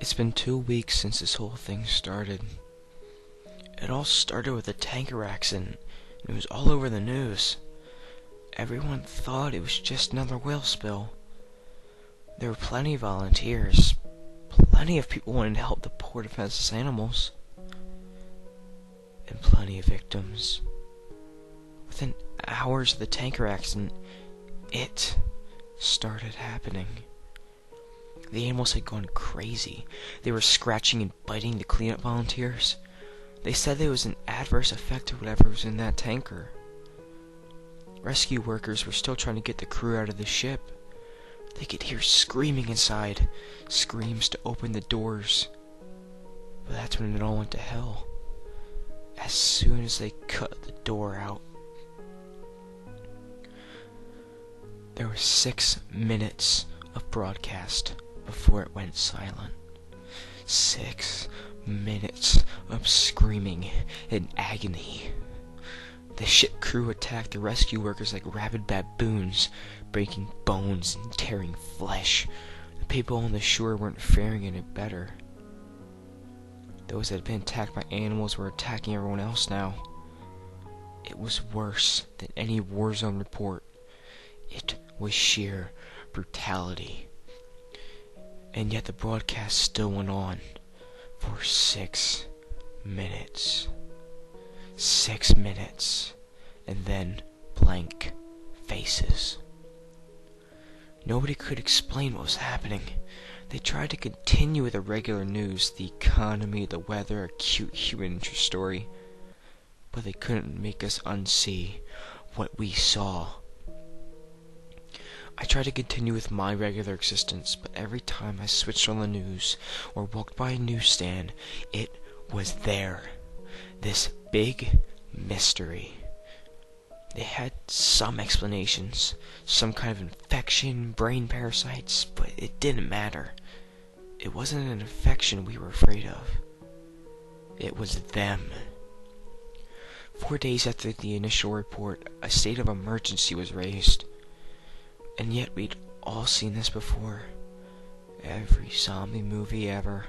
It's been 2 weeks since this whole thing started. It all started with a tanker accident, and it was all over the news. Everyone thought it was just another oil spill. There were plenty of volunteers, plenty of people wanting to help the poor defenseless animals, and plenty of victims. Within hours of the tanker accident, it started happening. The animals had gone crazy. They were scratching and biting the cleanup volunteers. They said there was an adverse effect of whatever was in that tanker. Rescue workers were still trying to get the crew out of the ship. They could hear screaming inside, screams to open the doors. But that's when it all went to hell. As soon as they cut the door out. There were 6 minutes of broadcast before it went silent. 6 minutes of screaming in agony. The ship crew attacked the rescue workers like rabid baboons, breaking bones and tearing flesh. The people on the shore weren't faring any better. Those that had been attacked by animals were attacking everyone else now. It was worse than any war zone report. It was sheer brutality. And yet the broadcast still went on for 6 minutes. 6 minutes. And then blank faces. Nobody could explain what was happening. They tried to continue with the regular news, the economy, the weather, a cute human interest story. But they couldn't make us unsee what we saw. I tried to continue with my regular existence, but every time I switched on the news or walked by a newsstand, it was there. This big mystery. They had some explanations, some kind of infection, brain parasites, but it didn't matter. It wasn't an infection we were afraid of. It was them. 4 days after the initial report, a state of emergency was raised. And yet we'd all seen this before. Every zombie movie ever.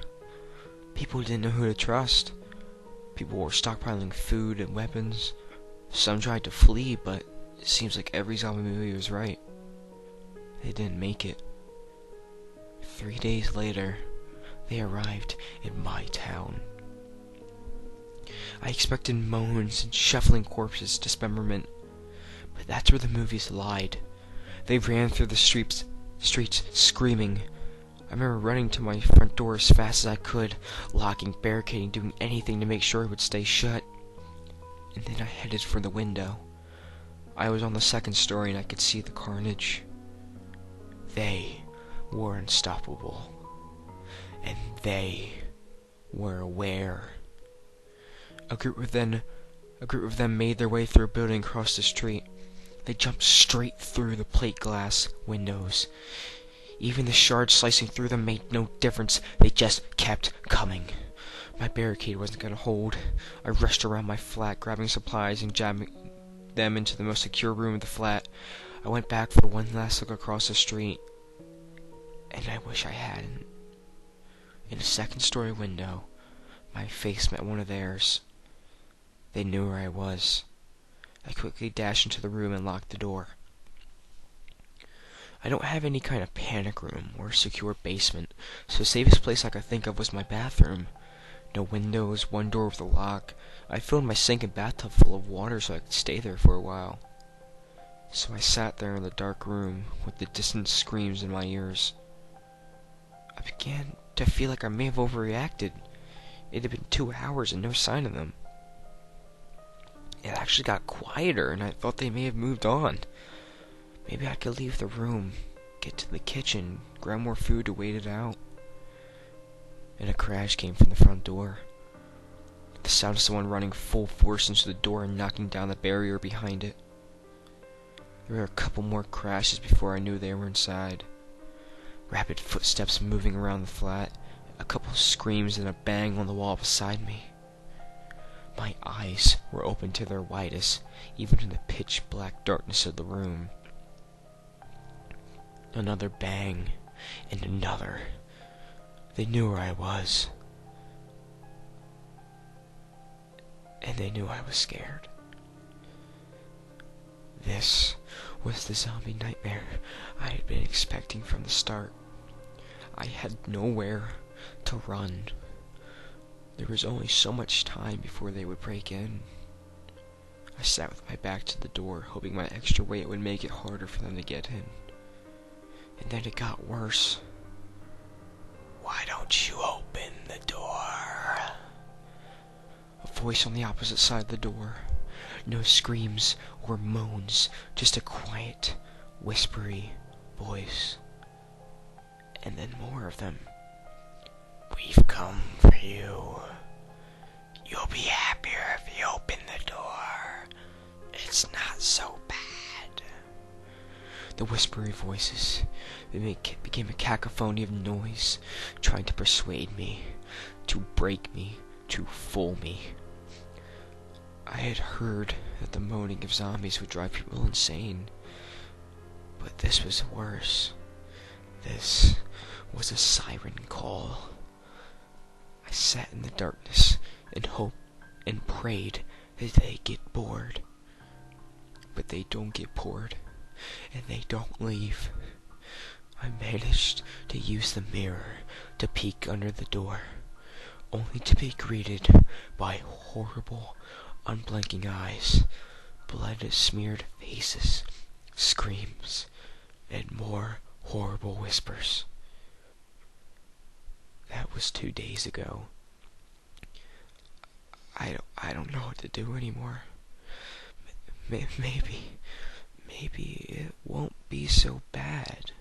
People didn't know who to trust. People were stockpiling food and weapons. Some tried to flee, but it seems like every zombie movie was right. They didn't make it. 3 days later, they arrived in my town. I expected moans and shuffling corpses, dismemberment. But that's where the movies lied. They ran through the streets screaming. I remember running to my front door as fast as I could, locking, barricading, doing anything to make sure it would stay shut. And then I headed for the window. I was on the 2nd story and I could see the carnage. They were unstoppable. And they were aware. A group of them made their way through a building across the street. They jumped straight through the plate glass windows. Even the shards slicing through them made no difference. They just kept coming. My barricade wasn't going to hold. I rushed around my flat, grabbing supplies and jamming them into the most secure room of the flat. I went back for one last look across the street. And I wish I hadn't. In a 2nd story window, my face met one of theirs. They knew where I was. I quickly dashed into the room and locked the door. I don't have any kind of panic room or secure basement, so the safest place I could think of was my bathroom. No windows, one door with a lock. I filled my sink and bathtub full of water so I could stay there for a while. So I sat there in the dark room with the distant screams in my ears. I began to feel like I may have overreacted. It had been 2 hours and no sign of them. It actually got quieter, and I thought they may have moved on. Maybe I could leave the room, get to the kitchen, grab more food to wait it out. And a crash came from the front door. The sound of someone running full force into the door and knocking down the barrier behind it. There were a couple more crashes before I knew they were inside. Rapid footsteps moving around the flat, a couple screams and a bang on the wall beside me. My eyes were open to their widest, even in the pitch-black darkness of the room. Another bang, and another. They knew where I was. And they knew I was scared. This was the zombie nightmare I had been expecting from the start. I had nowhere to run. There was only so much time before they would break in. I sat with my back to the door, hoping my extra weight would make it harder for them to get in. And then it got worse. "Why don't you open the door?" A voice on the opposite side of the door. No screams or moans, just a quiet, whispery voice. And then more of them. "We've come for you. You'll be happier if you open the door. It's not so bad." The whispery voices became a cacophony of noise, trying to persuade me, to break me, to fool me. I had heard that the moaning of zombies would drive people insane, but this was worse. This was a siren call. I sat in the darkness and hoped and prayed that they get bored. But they don't get bored, and they don't leave. I managed to use the mirror to peek under the door, only to be greeted by horrible, unblinking eyes, blood-smeared faces, screams, and more horrible whispers. That was 2 days ago. I don't know what to do anymore. Maybe it won't be so bad.